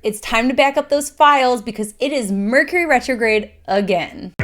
it's time to back up those files because it is Mercury retrograde again.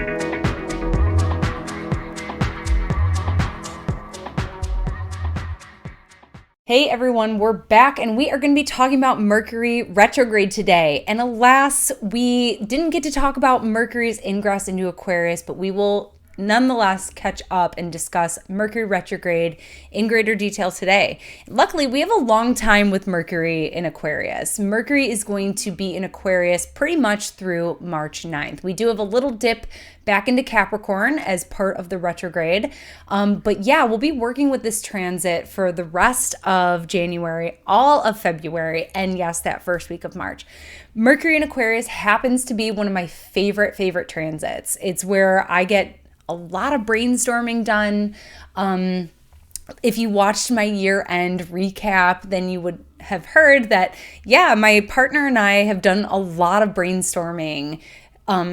Hey everyone, we're back and we are going to be talking about Mercury retrograde today. And alas, we didn't get to talk about Mercury's ingress into Aquarius, but we will nonetheless catch up and discuss Mercury retrograde in greater detail today. Luckily, we have a long time with Mercury in Aquarius. Mercury is going to be in Aquarius pretty much through March 9th. We do have a little dip back into Capricorn as part of the retrograde. But yeah, we'll be working with this transit for the rest of January, all of February, and yes, that first week of March. Mercury in Aquarius happens to be one of my favorite transits. It's where I get a lot of brainstorming done. If you watched my year-end recap, then you would have heard that, yeah, my partner and I have done a lot of brainstorming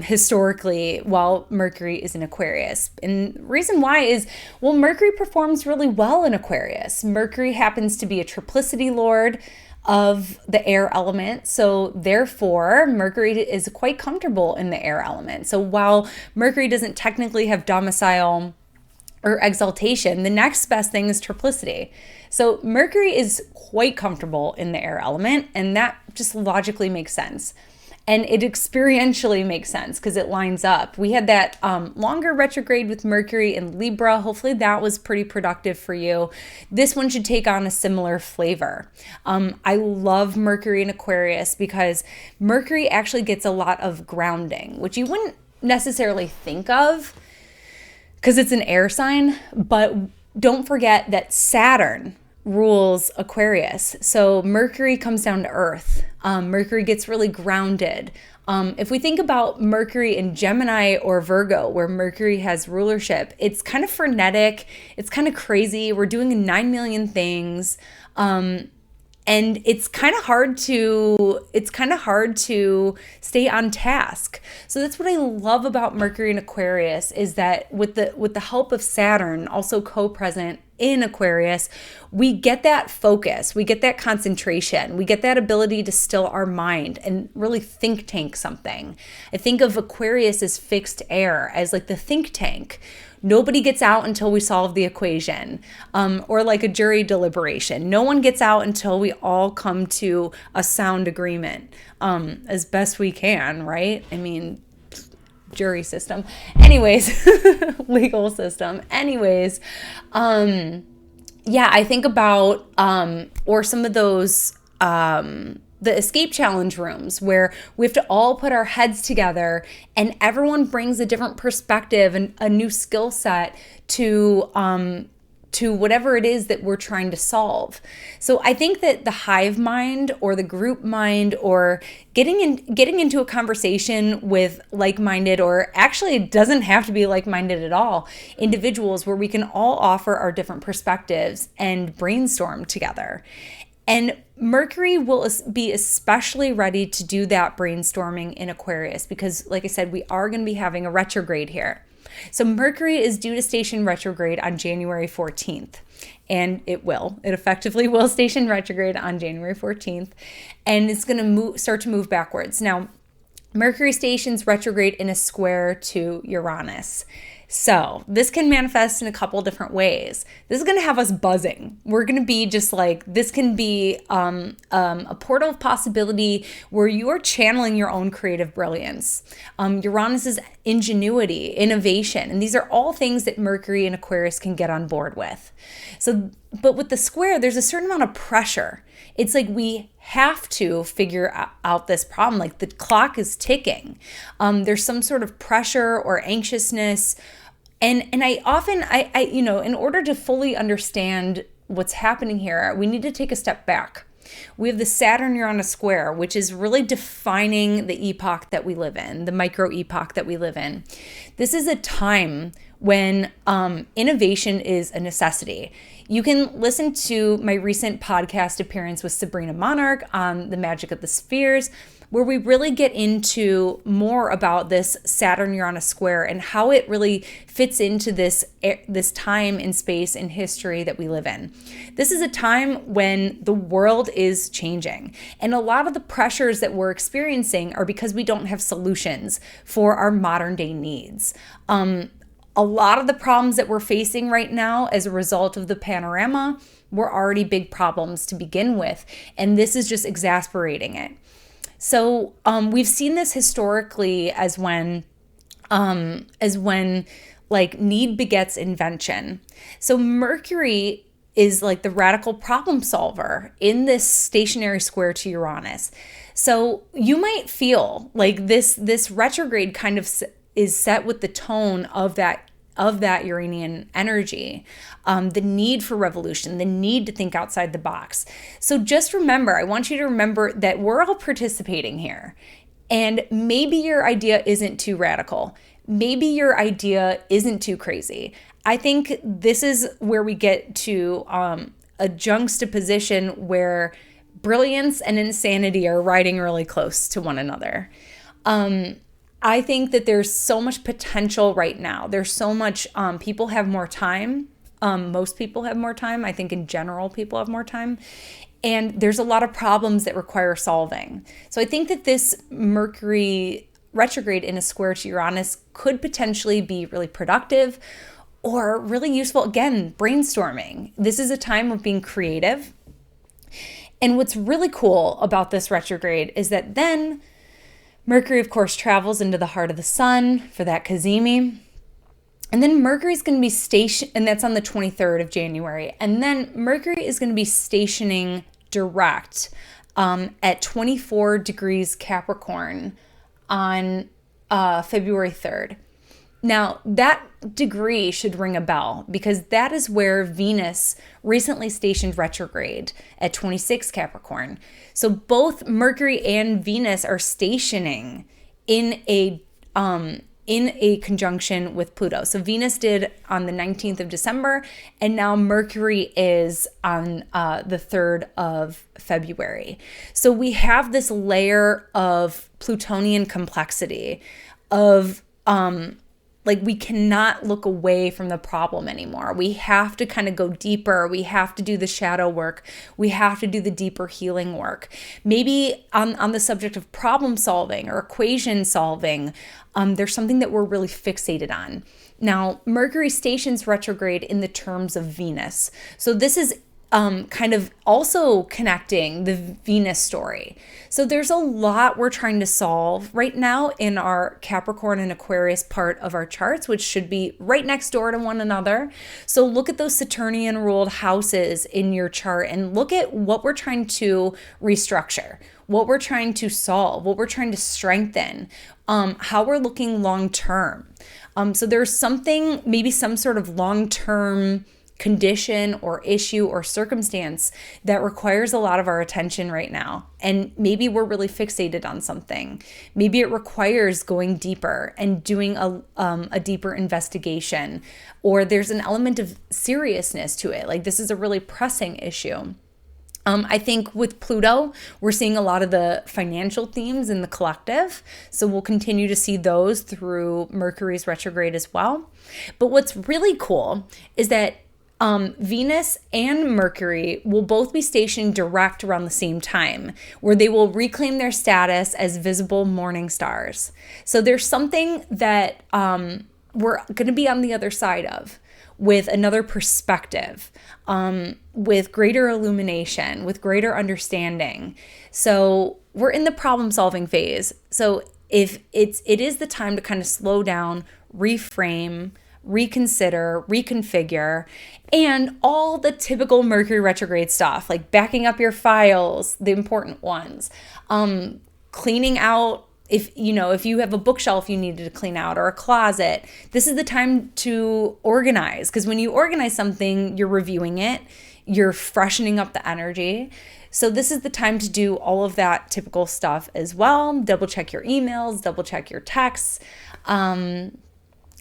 historically while Mercury is in Aquarius. And the reason why is, well, Mercury performs really well in Aquarius. Mercury happens to be a triplicity lord of the air element. So therefore, Mercury is quite comfortable in the air element. So while Mercury doesn't technically have domicile or exaltation, the next best thing is triplicity. So Mercury is quite comfortable in the air element, and that just logically makes sense. And it experientially makes sense because it lines up. We had that longer retrograde with Mercury in Libra. Hopefully that was pretty productive for you. This one should take on a similar flavor. I love Mercury in Aquarius because Mercury actually gets a lot of grounding, which you wouldn't necessarily think of because it's an air sign. But don't forget that Saturn rules Aquarius. So Mercury comes down to earth. Mercury gets really grounded. If we think about Mercury in Gemini or Virgo, where Mercury has rulership, it's kind of frenetic. It's kind of crazy. We're doing 9 million things. And it's kind of hard to stay on task. So that's what I love about Mercury in Aquarius is that with the help of Saturn, also co-present in Aquarius, we get that focus, we get that concentration, we get that ability to still our mind and really think tank something. I think of Aquarius as fixed air, as like the think tank. Nobody gets out until we solve the equation, or like a jury deliberation. No one gets out until we all come to a sound agreement, as best we can, right? I mean, jury system. Anyways, legal system. Anyways, yeah, I think about, or some of those, the escape challenge rooms where we have to all put our heads together and everyone brings a different perspective and a new skill set to whatever it is that we're trying to solve. So I think that the hive mind or the group mind or getting into a conversation with like-minded, or actually it doesn't have to be like-minded at all, individuals where we can all offer our different perspectives and brainstorm together. And Mercury will be especially ready to do that brainstorming in Aquarius because, like I said, we are going to be having a retrograde here. So Mercury is due to station retrograde on January 14th. And it effectively will station retrograde on January 14th. And it's going to start to move backwards. Now, Mercury stations retrograde in a square to Uranus. So this can manifest in a couple different ways. This is going to have us buzzing. We're going to be just like, this can be a portal of possibility where you are channeling your own creative brilliance. Uranus's ingenuity, innovation, and these are all things that Mercury and Aquarius can get on board with. So, but with the square, there's a certain amount of pressure. It's like we have to figure out this problem. Like the clock is ticking. There's some sort of pressure or anxiousness. And I often, in order to fully understand what's happening here, we need to take a step back. We have the Saturn-Uranus square, which is really defining the epoch that we live in, the micro epoch that we live in. This is a time when innovation is a necessity. You can listen to my recent podcast appearance with Sabrina Monarch on the magic of the spheres, where we really get into more about this Saturn-Uranus square and how it really fits into this time and space and history that we live in. This is a time when the world is changing, and a lot of the pressures that we're experiencing are because we don't have solutions for our modern day needs. A lot of the problems that we're facing right now as a result of the panorama were already big problems to begin with, and this is just exacerbating it. So we've seen this historically as when like need begets invention. So Mercury is like the radical problem solver in this stationary square to Uranus. So you might feel like this retrograde kind of is set with the tone of that Uranian energy, the need for revolution, the need to think outside the box. So just remember, I want you to remember that we're all participating here. And maybe your idea isn't too radical. Maybe your idea isn't too crazy. I think this is where we get to a juxtaposition where brilliance and insanity are riding really close to one another. I think that there's so much potential right now. There's so much, people have more time. Most people have more time. I think in general, people have more time. And there's a lot of problems that require solving. So I think that this Mercury retrograde in a square to Uranus could potentially be really productive or really useful. Again, brainstorming. This is a time of being creative. And what's really cool about this retrograde is that then Mercury, of course, travels into the heart of the sun for that cazimi. And then Mercury's going to be stationed, and that's on the 23rd of January. And then Mercury is going to be stationing direct at 24 degrees Capricorn on February 3rd. Now, that degree should ring a bell because that is where Venus recently stationed retrograde at 26 Capricorn. So both Mercury and Venus are stationing in a conjunction with Pluto. So Venus did on the 19th of December, and now Mercury is on the 3rd of February. So we have this layer of Plutonian complexity of like we cannot look away from the problem anymore. We have to kind of go deeper. We have to do the shadow work. We have to do the deeper healing work. Maybe on the subject of problem solving or equation solving, there's something that we're really fixated on. Now, Mercury stations retrograde in the terms of Venus. So this is kind of also connecting the Venus story. So there's a lot we're trying to solve right now in our Capricorn and Aquarius part of our charts, which should be right next door to one another. So look at those Saturnian ruled houses in your chart and look at what we're trying to restructure, what we're trying to solve, what we're trying to strengthen, how we're looking long term. So there's something, maybe some sort of long term condition or issue or circumstance that requires a lot of our attention right now. And maybe we're really fixated on something. Maybe it requires going deeper and doing a deeper investigation, or there's an element of seriousness to it. Like this is a really pressing issue. I think with Pluto, we're seeing a lot of the financial themes in the collective. So we'll continue to see those through Mercury's retrograde as well. But what's really cool is that Venus and Mercury will both be stationed direct around the same time, where they will reclaim their status as visible morning stars. So there's something that we're going to be on the other side of, with another perspective, with greater illumination, with greater understanding. So we're in the problem solving phase. So it is the time to kind of slow down, reframe, reconsider, reconfigure, and all the typical Mercury retrograde stuff, like backing up your files, the important ones, cleaning out, if you have a bookshelf you needed to clean out or a closet, this is the time to organize, because when you organize something, you're reviewing it, you're freshening up the energy. So this is the time to do all of that typical stuff as well. Double check your emails, double check your texts.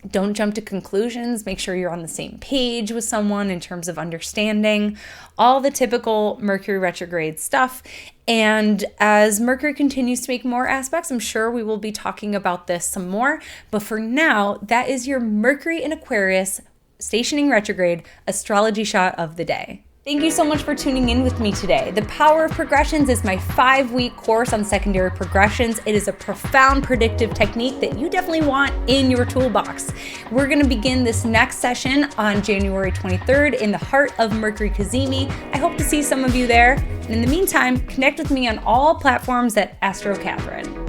Don't jump to conclusions. Make sure you're on the same page with someone in terms of understanding all the typical Mercury retrograde stuff. And as Mercury continues to make more aspects, I'm sure we will be talking about this some more. But for now, that is your Mercury in Aquarius stationing retrograde astrology shot of the day. Thank you so much for tuning in with me today. The Power of Progressions is my 5-week course on secondary progressions. It is a profound predictive technique that you definitely want in your toolbox. We're going to begin this next session on January 23rd in the heart of Mercury Cazimi. I hope to see some of you there. And in the meantime, connect with me on all platforms at Astro Catherine.